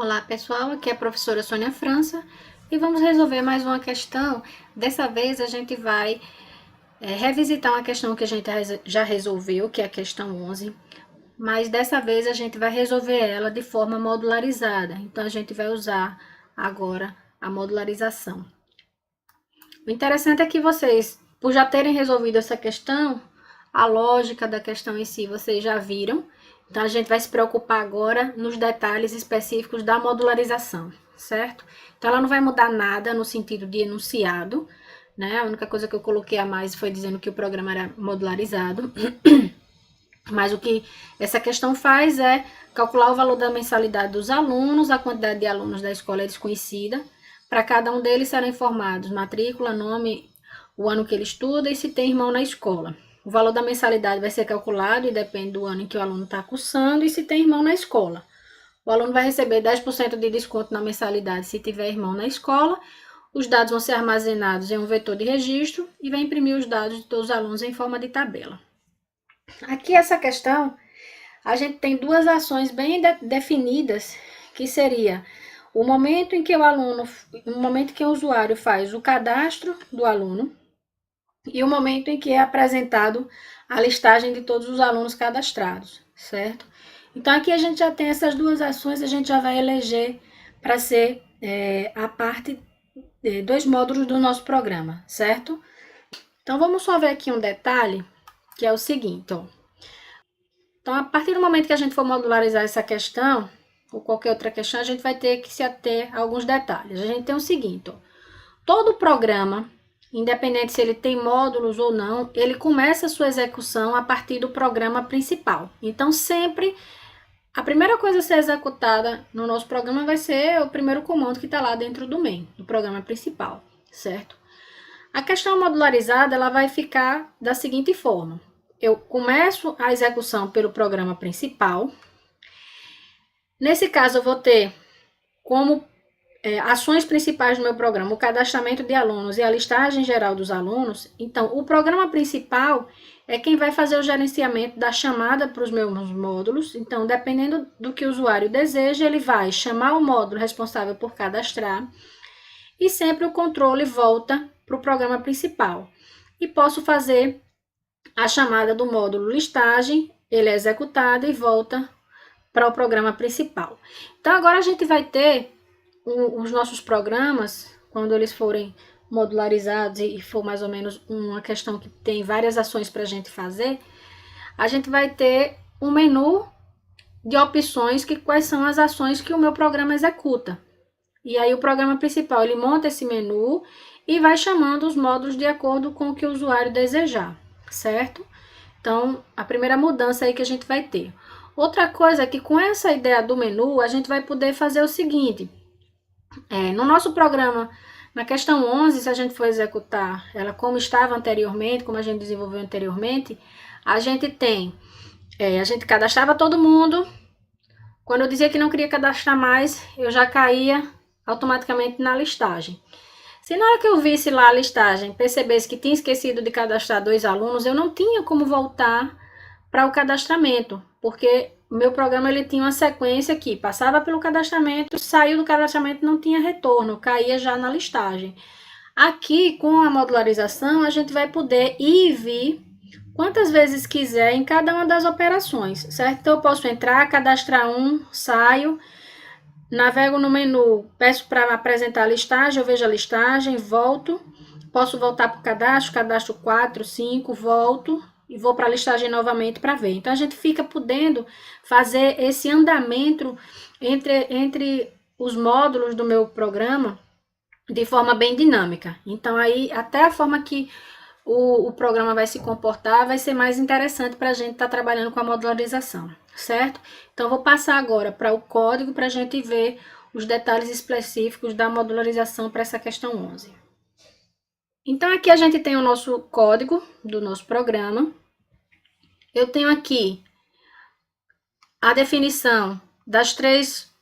Olá pessoal, aqui é a professora Sônia França e vamos resolver mais uma questão. Dessa vez a gente vai revisitar uma questão que a gente já resolveu, que é a questão 11, mas dessa vez a gente vai resolver ela de forma modularizada, então a gente vai usar agora a modularização. O interessante é que vocês, por já terem resolvido essa questão, a lógica da questão em si vocês já viram. Então, a gente vai se preocupar agora nos detalhes específicos da modularização, certo? Então, ela não vai mudar nada no sentido de enunciado, né? A única coisa que eu coloquei a mais foi dizendo que o programa era modularizado. Mas o que essa questão faz é calcular o valor da mensalidade dos alunos, a quantidade de alunos da escola é desconhecida. Para cada um deles serão informados matrícula, nome, o ano que ele estuda e se tem irmão na escola. O valor da mensalidade vai ser calculado e depende do ano em que o aluno está cursando e se tem irmão na escola. O aluno vai receber 10% de desconto na mensalidade se tiver irmão na escola. Os dados vão ser armazenados em um vetor de registro e vai imprimir os dados de todos os alunos em forma de tabela. Aqui essa questão, a gente tem duas ações bem definidas, que seria o momento em que o usuário faz o cadastro do aluno e o momento em que é apresentado a listagem de todos os alunos cadastrados, certo? Então, aqui a gente já tem essas duas ações, a gente já vai eleger para ser a parte dos módulos do nosso programa, certo? Então, vamos só ver aqui um detalhe, que é o seguinte, ó. Então, a partir do momento que a gente for modularizar essa questão, ou qualquer outra questão, a gente vai ter que se ater a alguns detalhes. A gente tem o seguinte, ó, todo programa, independente se ele tem módulos ou não, ele começa a sua execução a partir do programa principal. Então, sempre a primeira coisa a ser executada no nosso programa vai ser o primeiro comando que está lá dentro do main, do programa principal, certo? A questão modularizada, ela vai ficar da seguinte forma. Eu começo a execução pelo programa principal. Nesse caso, eu vou ter como ações principais do meu programa, o cadastramento de alunos e a listagem geral dos alunos. Então, o programa principal é quem vai fazer o gerenciamento da chamada para os meus módulos. Então, dependendo do que o usuário deseja, ele vai chamar o módulo responsável por cadastrar e sempre o controle volta para o programa principal. E posso fazer a chamada do módulo listagem, ele é executado e volta para o programa principal. Então, agora a gente vai ter os nossos programas, quando eles forem modularizados e for mais ou menos uma questão que tem várias ações para a gente vai ter um menu de opções que quais são as ações que o meu programa executa. E aí o programa principal, ele monta esse menu e vai chamando os módulos de acordo com o que o usuário desejar, certo? Então, a primeira mudança aí que a gente vai ter. Outra coisa é que com essa ideia do menu, a gente vai poder fazer o seguinte. No nosso programa, na questão 11, se a gente for executar ela como estava anteriormente, como a gente desenvolveu anteriormente, a gente tem, a gente cadastrava todo mundo. Quando eu dizia que não queria cadastrar mais, eu já caía automaticamente na listagem. Se na hora que eu visse lá a listagem, percebesse que tinha esquecido de cadastrar 2 alunos, eu não tinha como voltar para o cadastramento, porque o meu programa ele tinha uma sequência que passava pelo cadastramento, saiu do cadastramento, não tinha retorno, caía já na listagem. Aqui, com a modularização, a gente vai poder ir e vir quantas vezes quiser em cada uma das operações, certo? Então, eu posso entrar, cadastrar um, saio, navego no menu, peço para apresentar a listagem, eu vejo a listagem, volto, posso voltar para o cadastro 4, 5, volto e vou para a listagem novamente para ver. Então, a gente fica podendo fazer esse andamento entre os módulos do meu programa de forma bem dinâmica. Então, aí, até a forma que o programa vai se comportar vai ser mais interessante para a gente estar trabalhando com a modularização, certo? Então, vou passar agora para o código para a gente ver os detalhes específicos da modularização para essa questão 11. Então, aqui a gente tem o nosso código do nosso programa. Eu tenho aqui a definição das 3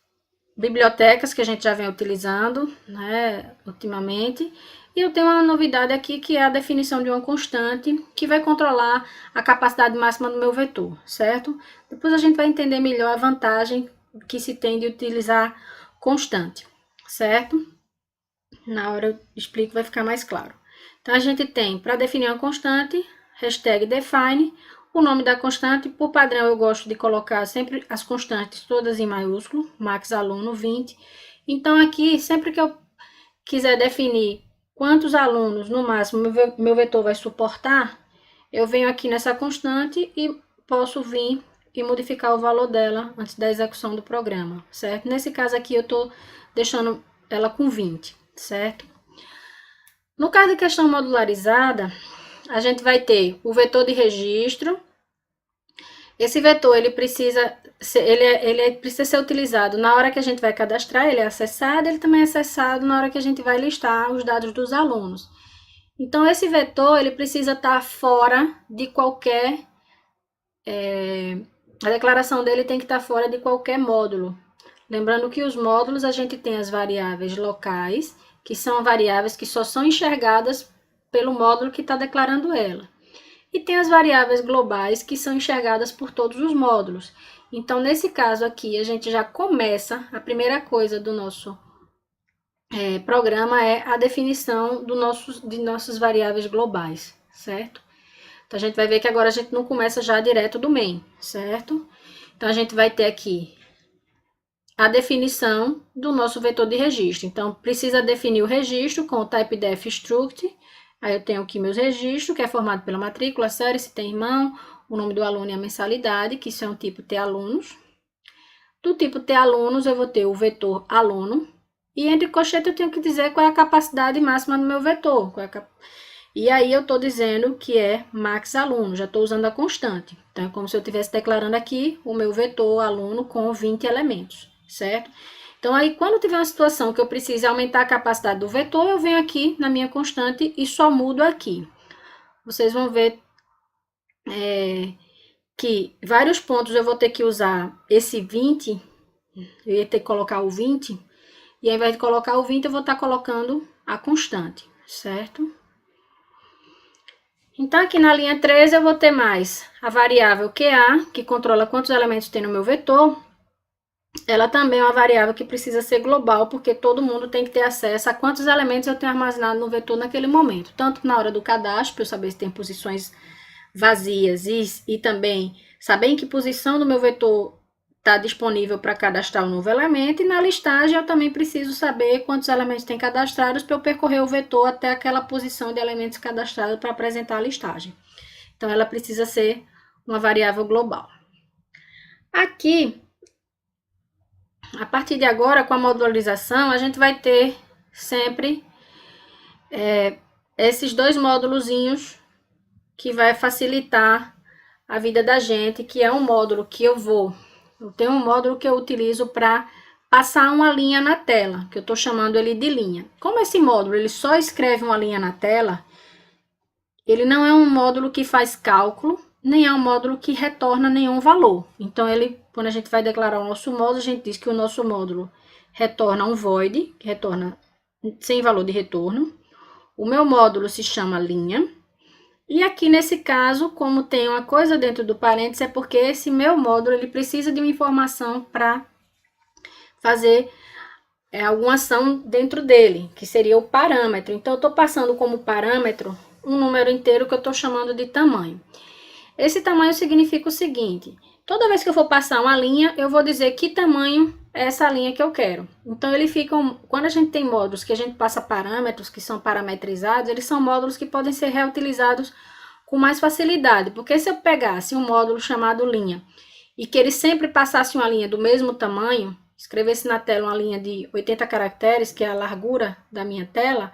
bibliotecas que a gente já vem utilizando, né, ultimamente. E eu tenho uma novidade aqui que é a definição de uma constante que vai controlar a capacidade máxima do meu vetor, certo? Depois a gente vai entender melhor a vantagem que se tem de utilizar constante, certo? Na hora eu explico, vai ficar mais claro. Então, a gente tem, para definir uma constante, hashtag define, o nome da constante. Por padrão, eu gosto de colocar sempre as constantes todas em maiúsculo, max aluno 20. Então, aqui, sempre que eu quiser definir quantos alunos, no máximo, meu vetor vai suportar, eu venho aqui nessa constante e posso vir e modificar o valor dela antes da execução do programa, certo? Nesse caso aqui, eu estou deixando ela com 20, certo? No caso de questão modularizada, a gente vai ter o vetor de registro. Esse vetor, ele precisa ser utilizado na hora que a gente vai cadastrar, ele é acessado, ele também é acessado na hora que a gente vai listar os dados dos alunos. Então, esse vetor, ele precisa estar fora de qualquer... a declaração dele tem que estar fora de qualquer módulo. Lembrando que os módulos, a gente tem as variáveis locais, que são variáveis que só são enxergadas pelo módulo que está declarando ela. E tem as variáveis globais, que são enxergadas por todos os módulos. Então, nesse caso aqui, a gente já começa, a primeira coisa do nosso programa é a definição de nossas variáveis globais, certo? Então, a gente vai ver que agora a gente não começa já direto do main, certo? Então, a gente vai ter aqui a definição do nosso vetor de registro. Então, precisa definir o registro com o typedef struct. Aí eu tenho aqui meus registros, que é formado pela matrícula, série, se tem irmão, o nome do aluno e a mensalidade, que isso é um tipo T-alunos. Do tipo T-alunos, eu vou ter o vetor aluno. E entre colchetes eu tenho que dizer qual é a capacidade máxima do meu vetor. E aí eu estou dizendo que é max aluno, já estou usando a constante. Então, é como se eu estivesse declarando aqui o meu vetor aluno com 20 elementos, certo? Então, aí, quando tiver uma situação que eu precise aumentar a capacidade do vetor, eu venho aqui na minha constante e só mudo aqui. Vocês vão ver que vários pontos eu vou ter que usar esse 20, eu ia ter que colocar o 20, e ao invés de colocar o 20, eu vou estar colocando a constante, certo? Então, aqui na linha 13, eu vou ter mais a variável QA, que controla quantos elementos tem no meu vetor. Ela também é uma variável que precisa ser global, porque todo mundo tem que ter acesso a quantos elementos eu tenho armazenado no vetor naquele momento. Tanto na hora do cadastro, para eu saber se tem posições vazias, e também saber em que posição do meu vetor está disponível para cadastrar um novo elemento. E na listagem, eu também preciso saber quantos elementos tem cadastrados para eu percorrer o vetor até aquela posição de elementos cadastrados para apresentar a listagem. Então, ela precisa ser uma variável global. Aqui, a partir de agora, com a modularização, a gente vai ter sempre esses dois módulozinhos que vai facilitar a vida da gente, que é um módulo que eu tenho um módulo que eu utilizo para passar uma linha na tela, que eu estou chamando ele de linha. Como esse módulo ele só escreve uma linha na tela, ele não é um módulo que faz cálculo, nem é um módulo que retorna nenhum valor. Então, quando a gente vai declarar o nosso módulo, a gente diz que o nosso módulo retorna um void, que retorna sem valor de retorno. O meu módulo se chama linha. E aqui, nesse caso, como tem uma coisa dentro do parênteses, é porque esse meu módulo ele precisa de uma informação para fazer alguma ação dentro dele, que seria o parâmetro. Então, eu estou passando como parâmetro um número inteiro que eu estou chamando de tamanho. Esse tamanho significa o seguinte: toda vez que eu for passar uma linha, eu vou dizer que tamanho é essa linha que eu quero. Então, quando a gente tem módulos que a gente passa parâmetros, que são parametrizados, eles são módulos que podem ser reutilizados com mais facilidade. Porque se eu pegasse um módulo chamado linha, e que ele sempre passasse uma linha do mesmo tamanho, escrevesse na tela uma linha de 80 caracteres, que é a largura da minha tela,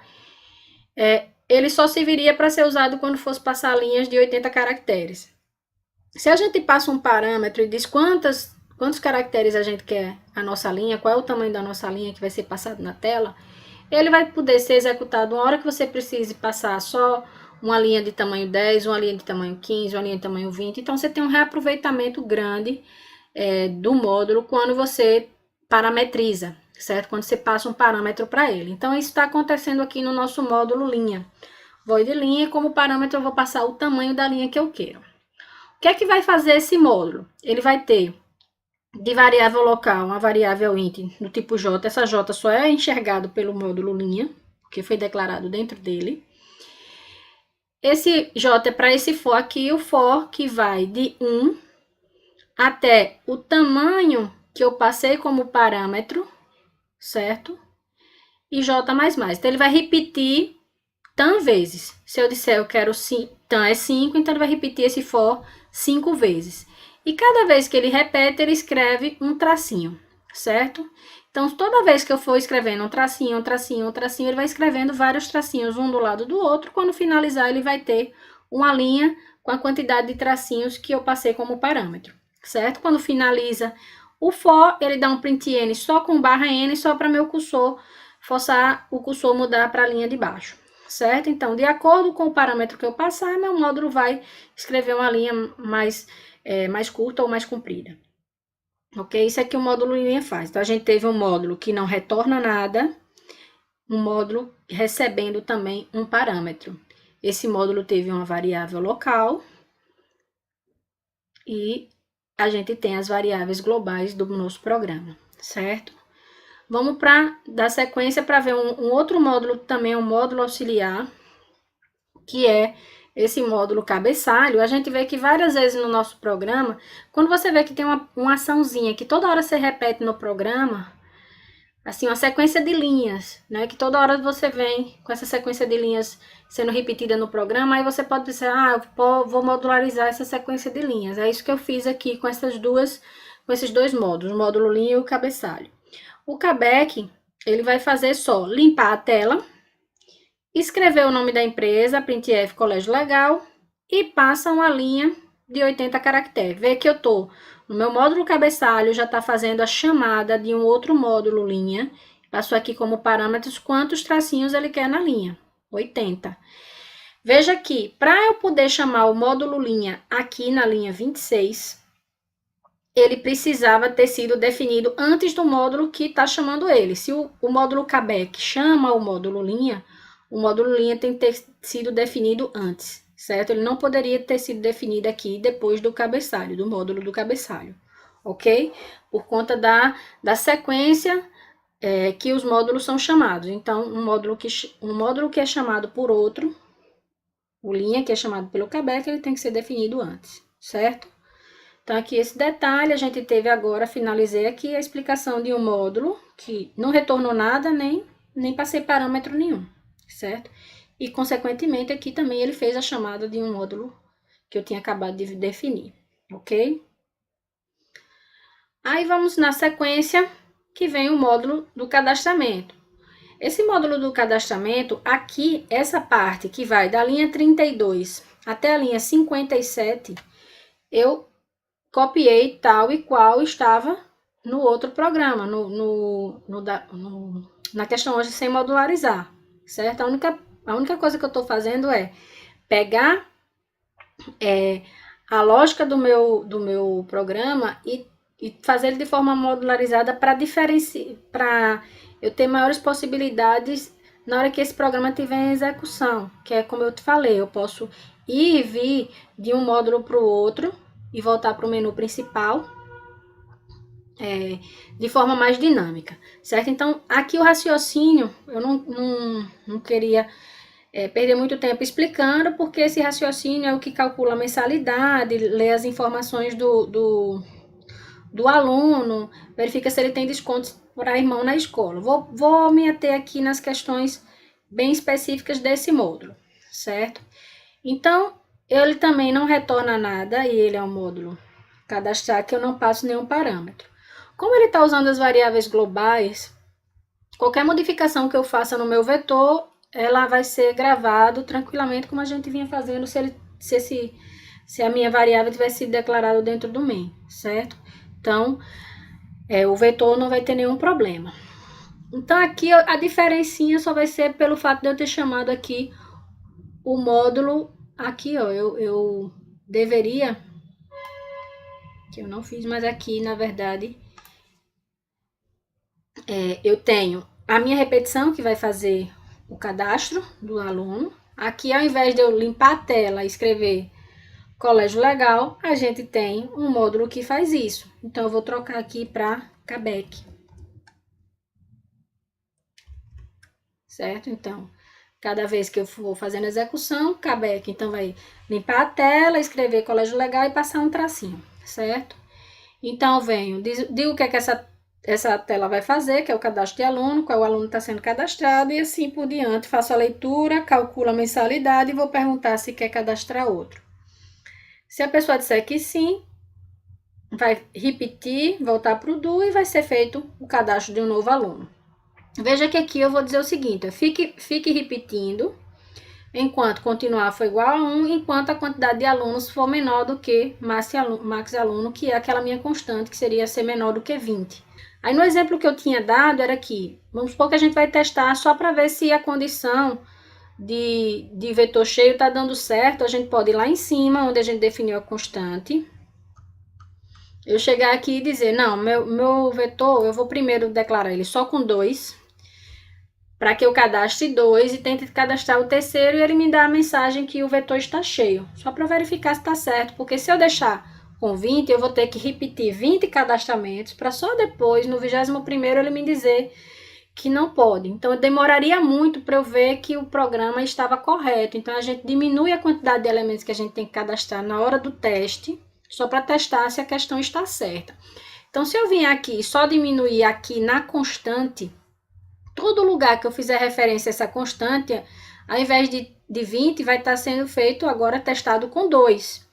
ele só serviria para ser usado quando fosse passar linhas de 80 caracteres. Se a gente passa um parâmetro e diz quantos caracteres a gente quer a nossa linha, qual é o tamanho da nossa linha que vai ser passado na tela, ele vai poder ser executado uma hora que você precise passar só uma linha de tamanho 10, uma linha de tamanho 15, uma linha de tamanho 20. Então, você tem um reaproveitamento grande do módulo quando você parametriza, certo? Quando você passa um parâmetro para ele. Então, isso está acontecendo aqui no nosso módulo linha. Void linha, e como parâmetro eu vou passar o tamanho da linha que eu quero. O que é que vai fazer esse módulo? Ele vai ter de variável local, uma variável int do tipo j, essa j só é enxergado pelo módulo linha, que foi declarado dentro dele. Esse j é para esse for aqui, o for que vai de 1 até o tamanho que eu passei como parâmetro, certo? E j++. Então, ele vai repetir tan vezes. Se eu disser eu quero tan é 5, então ele vai repetir esse for 5 vezes. E cada vez que ele repete, ele escreve um tracinho, certo? Então, toda vez que eu for escrevendo um tracinho, um tracinho, um tracinho, ele vai escrevendo vários tracinhos, um do lado do outro. Quando finalizar, ele vai ter uma linha com a quantidade de tracinhos que eu passei como parâmetro, certo? Quando finaliza o for, ele dá um print n só com barra n, só para meu cursor, forçar o cursor mudar para a linha de baixo, certo? Então, de acordo com o parâmetro que eu passar, meu módulo vai escrever uma linha mais curta ou mais comprida. Ok? Isso é que o módulo linha faz. Então, a gente teve um módulo que não retorna nada, um módulo recebendo também um parâmetro. Esse módulo teve uma variável local e a gente tem as variáveis globais do nosso programa, certo? Vamos dar sequência para ver um outro módulo, também um módulo auxiliar, que é esse módulo cabeçalho. A gente vê que várias vezes no nosso programa, quando você vê que tem uma açãozinha que toda hora você repete no programa, assim, uma sequência de linhas, né? Que toda hora você vem com essa sequência de linhas sendo repetida no programa, aí você pode dizer, eu vou modularizar essa sequência de linhas. É isso que eu fiz aqui com esses dois módulos, o módulo linha e o cabeçalho. O CABEC, ele vai fazer só limpar a tela, escrever o nome da empresa, printf colégio legal, e passa uma linha de 80 caracteres. Vê que eu tô no meu módulo cabeçalho, já está fazendo a chamada de um outro módulo linha. Passou aqui como parâmetros quantos tracinhos ele quer na linha. 80. Veja aqui, para eu poder chamar o módulo linha aqui na linha 26, ele precisava ter sido definido antes do módulo que está chamando ele. Se o módulo CABEC chama o módulo linha tem que ter sido definido antes, certo? Ele não poderia ter sido definido aqui depois do cabeçalho, do módulo do cabeçalho, ok? Por conta da sequência que os módulos são chamados. Então, um módulo que é chamado por outro, o linha que é chamado pelo CABEC, ele tem que ser definido antes, certo? Então, aqui esse detalhe, a gente teve agora, finalizei aqui a explicação de um módulo que não retornou nada, nem passei parâmetro nenhum, certo? E, consequentemente, aqui também ele fez a chamada de um módulo que eu tinha acabado de definir, ok? Aí, vamos na sequência que vem o módulo do cadastramento. Esse módulo do cadastramento, aqui, essa parte que vai da linha 32 até a linha 57, eu copiei tal e qual estava no outro programa, na questão hoje sem modularizar, certo? A única coisa que eu estou fazendo é pegar a lógica do meu programa e fazer ele de forma modularizada para eu ter maiores possibilidades na hora que esse programa estiver em execução, que é como eu te falei, eu posso ir e vir de um módulo para o outro e voltar para o menu principal de forma mais dinâmica, certo? Então, aqui o raciocínio, eu não queria perder muito tempo explicando, porque esse raciocínio é o que calcula a mensalidade, lê as informações do aluno, verifica se ele tem descontos para irmão na escola. Vou me ater aqui nas questões bem específicas desse módulo, certo? Então, ele também não retorna nada, e ele é um módulo cadastrar que eu não passo nenhum parâmetro. Como ele está usando as variáveis globais, qualquer modificação que eu faça no meu vetor, ela vai ser gravado tranquilamente, como a gente vinha fazendo se a minha variável tivesse sido declarada dentro do main, certo? Então, o vetor não vai ter nenhum problema. Então, aqui a diferencinha só vai ser pelo fato de eu ter chamado aqui o módulo. Aqui, ó, eu deveria, que eu não fiz, mas aqui, na verdade, eu tenho a minha repetição, que vai fazer o cadastro do aluno. Aqui, ao invés de eu limpar a tela e escrever colégio legal, a gente tem um módulo que faz isso. Então, eu vou trocar aqui para CABEC. Certo? Então, cada vez que eu for fazendo a execução, CABEC, então vai limpar a tela, escrever colégio legal e passar um tracinho, certo? Então, eu venho, digo o que é que essa tela vai fazer, que é o cadastro de aluno, qual aluno está sendo cadastrado, e assim por diante. Faço a leitura, calculo a mensalidade e vou perguntar se quer cadastrar outro. Se a pessoa disser que sim, vai repetir, voltar para o DU e vai ser feito o cadastro de um novo aluno. Veja que aqui eu vou dizer o seguinte, fique repetindo, enquanto continuar for igual a 1, enquanto a quantidade de alunos for menor do que max aluno, que é aquela minha constante, que seria ser menor do que 20. Aí no exemplo que eu tinha dado era que, vamos supor que a gente vai testar só para ver se a condição de vetor cheio está dando certo. A gente pode ir lá em cima, onde a gente definiu a constante. Eu chegar aqui e dizer, não, meu vetor, eu vou primeiro declarar ele só com 2, para que eu cadastre 2 e tente cadastrar o terceiro e ele me dá a mensagem que o vetor está cheio. Só para verificar se está certo, porque se eu deixar com 20, eu vou ter que repetir 20 cadastramentos para só depois, no 21º, ele me dizer que não pode. Então, demoraria muito para eu ver que o programa estava correto. Então, a gente diminui a quantidade de elementos que a gente tem que cadastrar na hora do teste, só para testar se a questão está certa. Então, se eu vim aqui e só diminuir aqui na constante, todo lugar que eu fizer referência a essa constante, ao invés de 20, vai estar sendo feito agora testado com 2.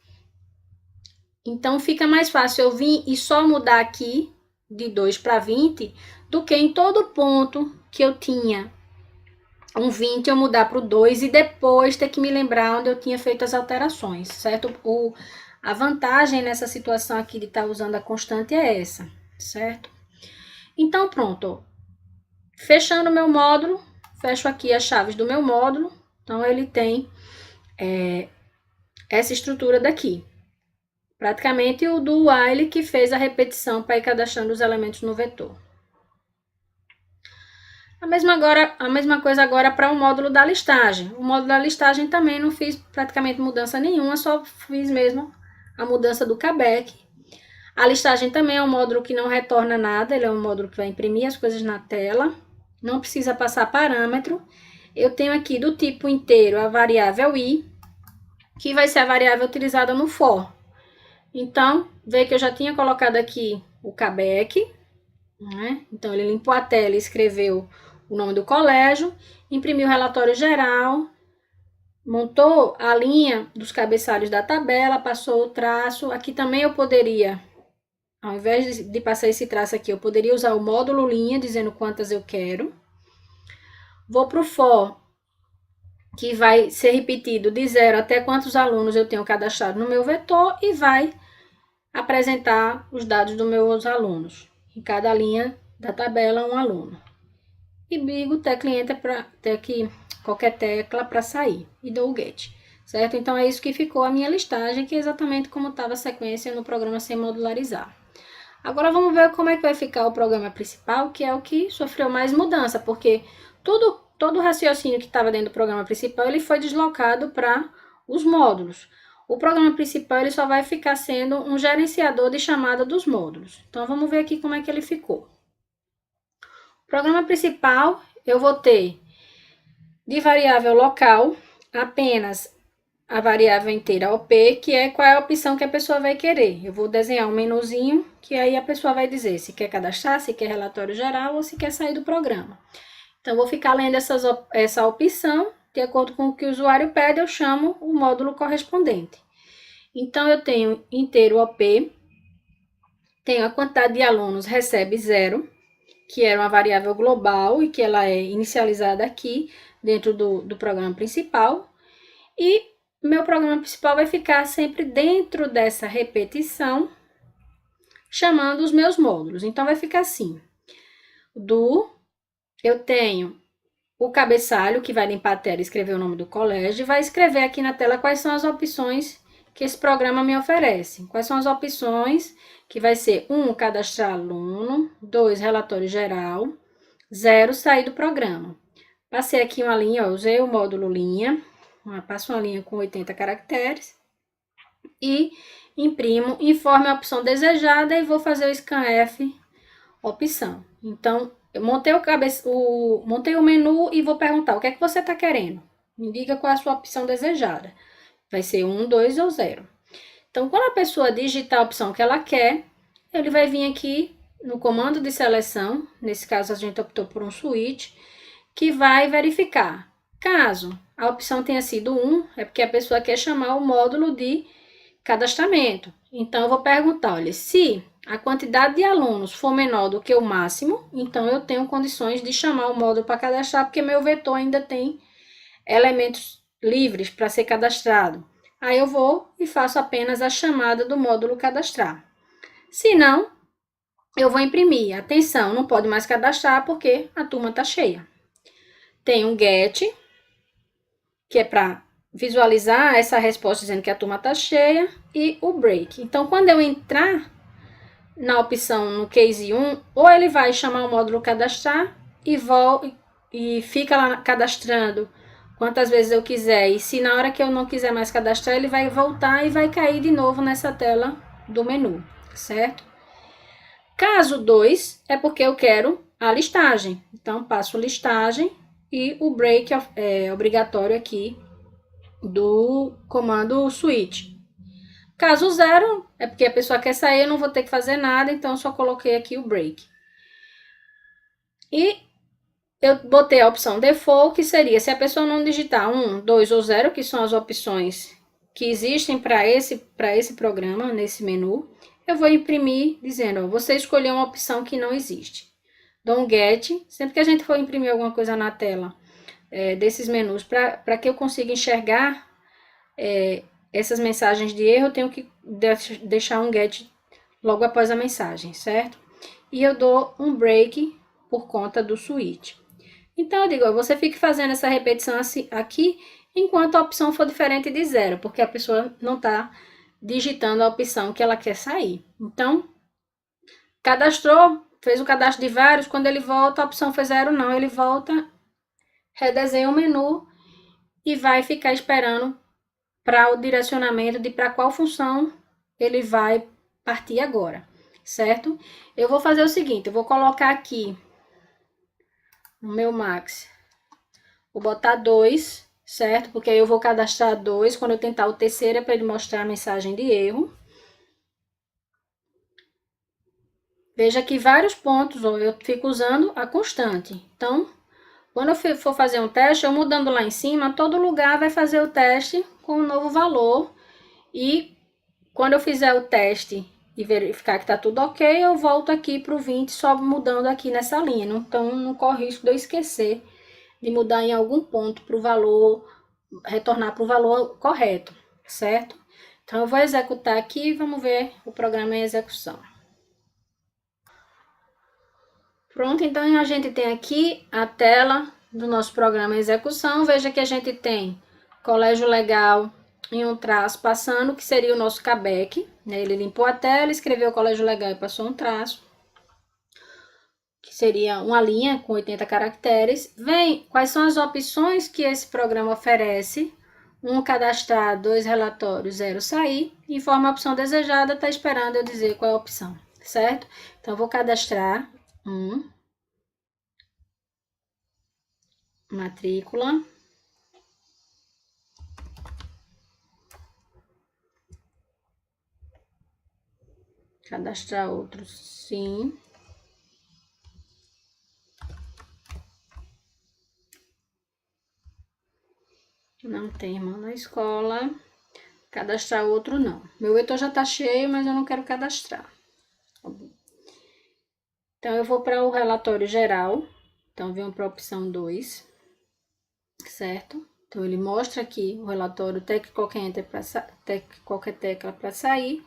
Então, fica mais fácil eu vir e só mudar aqui de 2 para 20, do que em todo ponto que eu tinha um 20, eu mudar para o 2 e depois ter que me lembrar onde eu tinha feito as alterações, certo? A vantagem nessa situação aqui de estar usando a constante é essa, certo? Então, pronto. Fechando o meu módulo, fecho aqui as chaves do meu módulo. Então, ele tem essa estrutura daqui. Praticamente o do while que fez a repetição para ir cadastrando os elementos no vetor. A mesma coisa agora para o módulo da listagem. O módulo da listagem também não fiz praticamente mudança nenhuma, só fiz mesmo a mudança do CABEC. A listagem também é um módulo que não retorna nada, ele é um módulo que vai imprimir as coisas na tela. Não precisa passar parâmetro. Eu tenho aqui do tipo inteiro a variável i, que vai ser a variável utilizada no for. Então, vê que eu já tinha colocado aqui o CABEC, né? Então, ele limpou a tela e escreveu o nome do colégio, imprimiu o relatório geral, montou a linha dos cabeçalhos da tabela, passou o traço. Aqui também eu poderia, ao invés de passar esse traço aqui, eu poderia usar o módulo linha, dizendo quantas eu quero. Vou para o for, que vai ser repetido de 0 até quantos alunos eu tenho cadastrado no meu vetor e vai apresentar os dados dos meus alunos. Em cada linha da tabela, um aluno. E bigo tecla enter para qualquer tecla para sair. E dou o get. Certo? Então, é isso que ficou a minha listagem, que é exatamente como estava a sequência no programa sem modularizar. Agora, vamos ver como é que vai ficar o programa principal, que é o que sofreu mais mudança, porque todo o raciocínio que estava dentro do programa principal, ele foi deslocado para os módulos. O programa principal ele só vai ficar sendo um gerenciador de chamada dos módulos. Então, vamos ver aqui como é que ele ficou. O programa principal, eu vou ter de variável local apenas a variável inteira OP, que é qual é a opção que a pessoa vai querer. Eu vou desenhar um menuzinho, que aí a pessoa vai dizer se quer cadastrar, se quer relatório geral ou se quer sair do programa. Então, vou ficar lendo essa opção, de acordo com o que o usuário pede, eu chamo o módulo correspondente. Então, eu tenho inteiro OP, tenho a quantidade de alunos recebe 0, que era uma variável global e que ela é inicializada aqui dentro do programa principal. E meu programa principal vai ficar sempre dentro dessa repetição, chamando os meus módulos. Então, vai ficar assim. Eu tenho o cabeçalho, que vai limpar a tela e escrever o nome do colégio, e vai escrever aqui na tela quais são as opções que esse programa me oferece. Quais são as opções que vai ser 1, cadastrar aluno, 2, relatório geral, 0, sair do programa. Passei aqui uma linha, ó, usei o módulo linha, passo uma linha com 80 caracteres. e imprimo, informe a opção desejada e vou fazer o scan F, opção. Então, eu montei montei o menu e vou perguntar o que é que você está querendo. Me diga qual é a sua opção desejada. Vai ser 1, 2 ou 0. Então, quando a pessoa digitar a opção que ela quer, ele vai vir aqui no comando de seleção, nesse caso a gente optou por um switch, que vai verificar. Caso a opção tenha sido 1, é porque a pessoa quer chamar o módulo de cadastramento. Então, eu vou perguntar, olha, se a quantidade de alunos for menor do que o máximo, então eu tenho condições de chamar o módulo para cadastrar, porque meu vetor ainda tem elementos livres para ser cadastrado. Aí eu vou e faço apenas a chamada do módulo cadastrar. Se não, eu vou imprimir. Atenção, não pode mais cadastrar porque a turma está cheia. Tem um get, que é para visualizar essa resposta dizendo que a turma está cheia, e o break. Então, quando eu entrar na opção no case 1, ou ele vai chamar o módulo cadastrar e fica lá cadastrando quantas vezes eu quiser. E se na hora que eu não quiser mais cadastrar, ele vai voltar e vai cair de novo nessa tela do menu, certo? Caso 2 é porque eu quero a listagem. Então, passo listagem e o break é obrigatório aqui do comando switch. Caso 0 é porque a pessoa quer sair, eu não vou ter que fazer nada, então eu só coloquei aqui o break. E eu botei a opção default, que seria se a pessoa não digitar 1, 2 ou 0, que são as opções que existem para esse programa, nesse menu, eu vou imprimir dizendo, ó, você escolheu uma opção que não existe. Dou um get, sempre que a gente for imprimir alguma coisa na tela desses menus, para que eu consiga enxergar essas mensagens de erro, eu tenho que deixar um get logo após a mensagem, certo? E eu dou um break por conta do switch. Então, eu digo, ó, você fique fazendo essa repetição aqui, enquanto a opção for diferente de 0, porque a pessoa não está digitando a opção que ela quer sair. Então, cadastrou, fez o cadastro de vários, quando ele volta, a opção foi 0, não, ele volta, redesenha o menu e vai ficar esperando para o direcionamento de para qual função ele vai partir agora, certo? Eu vou fazer o seguinte, eu vou colocar aqui no meu Max, vou botar 2, certo? Porque aí eu vou cadastrar 2, quando eu tentar o terceiro é para ele mostrar a mensagem de erro. Veja que vários pontos, ó, eu fico usando a constante. Então, quando eu for fazer um teste, eu mudando lá em cima, todo lugar vai fazer o teste com um novo valor. E quando eu fizer o teste e verificar que está tudo ok, eu volto aqui para o 20, só mudando aqui nessa linha. Então, não corre risco de eu esquecer de mudar em algum ponto para o valor, retornar para o valor correto, certo? Então, eu vou executar aqui e vamos ver o programa em execução. Pronto, então a gente tem aqui a tela do nosso programa em execução. Veja que a gente tem colégio legal em um traço passando, que seria o nosso CABEC, né? Ele limpou a tela, escreveu colégio legal e passou um traço, que seria uma linha com 80 caracteres. Vem quais são as opções que esse programa oferece. 1, cadastrar, 2, relatório, 0, sair. Informa a opção desejada, está esperando eu dizer qual é a opção, certo? Então, eu vou cadastrar 1, matrícula. Cadastrar outro, sim. Não tem irmão na escola. Cadastrar outro, não. Meu vetor já tá cheio, mas eu não quero cadastrar. Então, eu vou para o relatório geral. Então, venho para a opção 2, certo? Então, ele mostra aqui o relatório, teque qualquer tecla para sair.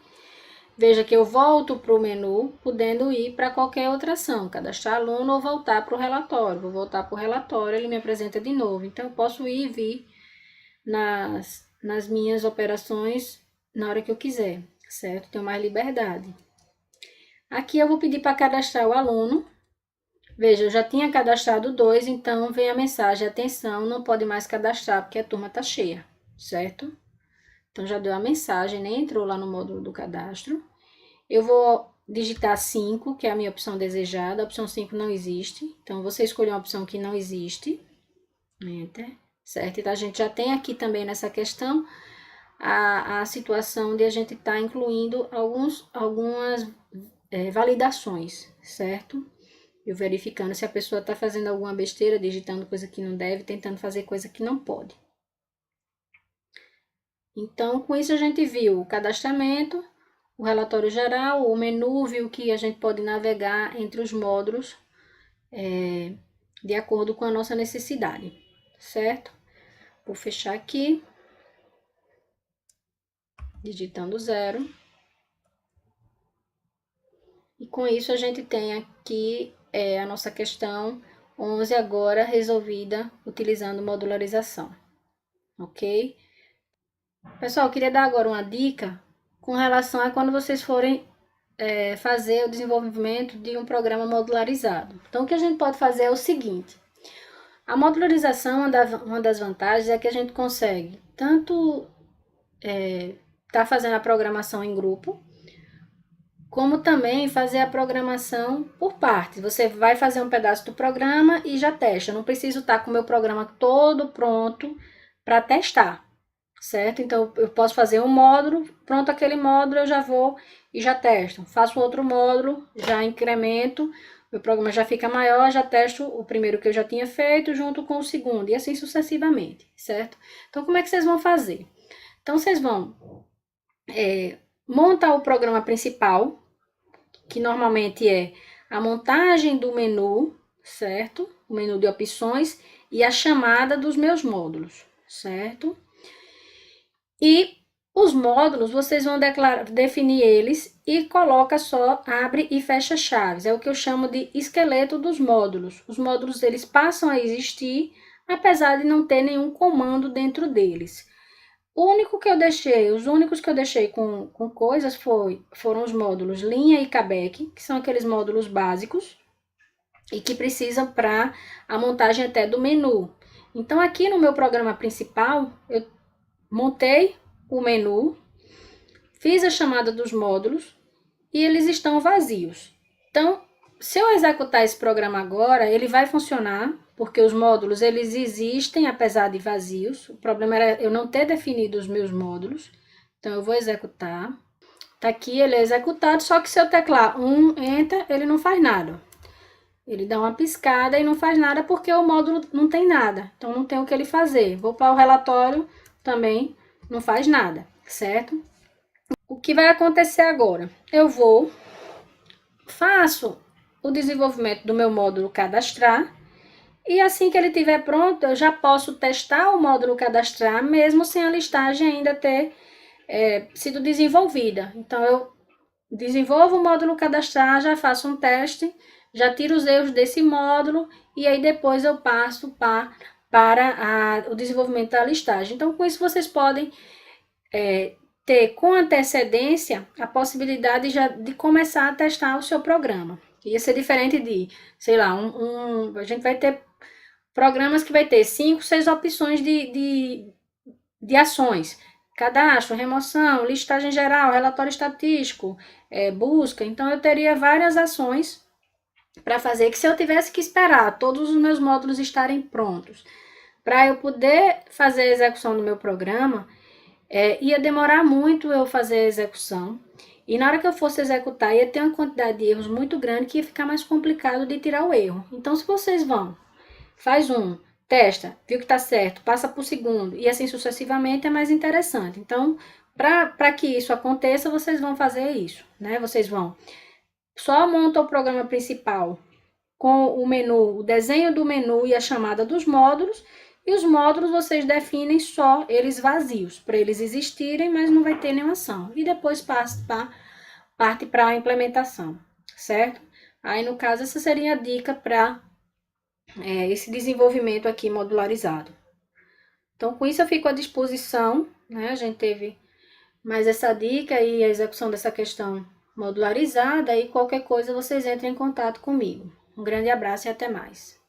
Veja que eu volto para o menu, podendo ir para qualquer outra ação, cadastrar aluno ou voltar para o relatório. Vou voltar para o relatório, ele me apresenta de novo. Então, eu posso ir e vir nas minhas operações na hora que eu quiser, certo? Tenho mais liberdade. Aqui eu vou pedir para cadastrar o aluno. Veja, eu já tinha cadastrado 2, então vem a mensagem, atenção, não pode mais cadastrar porque a turma está cheia, certo? Então, já deu a mensagem, nem entrou lá no módulo do cadastro. Eu vou digitar 5, que é a minha opção desejada. A opção 5 não existe. Então, você escolheu uma opção que não existe. Enter, certo? Então, a gente já tem aqui também nessa questão a situação de a gente estar incluindo algumas validações, certo? Eu verificando se a pessoa está fazendo alguma besteira, digitando coisa que não deve, tentando fazer coisa que não pode. Então, com isso a gente viu o cadastramento, o relatório geral, o menu, viu que a gente pode navegar entre os módulos de acordo com a nossa necessidade, certo? Vou fechar aqui, digitando 0. E com isso a gente tem aqui a nossa questão 11 agora resolvida utilizando modularização, ok? Pessoal, eu queria dar agora uma dica com relação a quando vocês forem fazer o desenvolvimento de um programa modularizado. Então, o que a gente pode fazer é o seguinte: a modularização, uma das vantagens é que a gente consegue tanto tá fazendo a programação em grupo, como também fazer a programação por partes. Você vai fazer um pedaço do programa e já testa. Eu não preciso estar com o meu programa todo pronto para testar, certo? Então, eu posso fazer um módulo, pronto aquele módulo, eu já vou e já testo. Faço outro módulo, já incremento, meu programa já fica maior, já testo o primeiro que eu já tinha feito junto com o segundo, e assim sucessivamente, certo? Então, como é que vocês vão fazer? Então, vocês vão montar o programa principal, que normalmente é a montagem do menu, certo? O menu de opções e a chamada dos meus módulos, certo? E os módulos, vocês vão definir eles e coloca só, abre e fecha chaves. É o que eu chamo de esqueleto dos módulos. Os módulos, eles passam a existir, apesar de não ter nenhum comando dentro deles. Os únicos que eu deixei com coisas foram os módulos linha e cabec, que são aqueles módulos básicos e que precisam para a montagem até do menu. Então, aqui no meu programa principal, eu montei o menu, fiz a chamada dos módulos e eles estão vazios. Então, se eu executar esse programa agora, ele vai funcionar, porque os módulos eles existem apesar de vazios. O problema era eu não ter definido os meus módulos. Então, eu vou executar. Tá aqui, ele é executado, só que se eu teclar Enter, ele não faz nada. Ele dá uma piscada e não faz nada porque o módulo não tem nada. Então, não tem o que ele fazer. Vou para o relatório, também não faz nada, certo? O que vai acontecer agora? Eu faço o desenvolvimento do meu módulo cadastrar e assim que ele estiver pronto, eu já posso testar o módulo cadastrar, mesmo sem a listagem ainda ter sido desenvolvida. Então, eu desenvolvo o módulo cadastrar, já faço um teste, já tiro os erros desse módulo e aí depois eu passo para o desenvolvimento da listagem. Então, com isso, vocês podem ter com antecedência a possibilidade de começar a testar o seu programa. Ia ser diferente de, sei lá, a gente vai ter programas que vai ter 5, 6 opções de ações. Cadastro, remoção, listagem geral, relatório estatístico, busca. Então, eu teria várias ações para fazer que se eu tivesse que esperar todos os meus módulos estarem prontos para eu poder fazer a execução do meu programa, ia demorar muito eu fazer a execução. E na hora que eu fosse executar, ia ter uma quantidade de erros muito grande que ia ficar mais complicado de tirar o erro. Então, se vocês faz testa, viu que está certo, passa para o segundo, e assim sucessivamente é mais interessante. Então, para que isso aconteça, vocês vão fazer isso, né? Vocês só montam o programa principal com o menu, o desenho do menu e a chamada dos módulos, e os módulos vocês definem só eles vazios, para eles existirem, mas não vai ter nenhuma ação. E depois parte para a implementação, certo? Aí, no caso, essa seria a dica para esse desenvolvimento aqui modularizado. Então, com isso eu fico à disposição, né? A gente teve mais essa dica e a execução dessa questão modularizada, e qualquer coisa vocês entrem em contato comigo. Um grande abraço e até mais.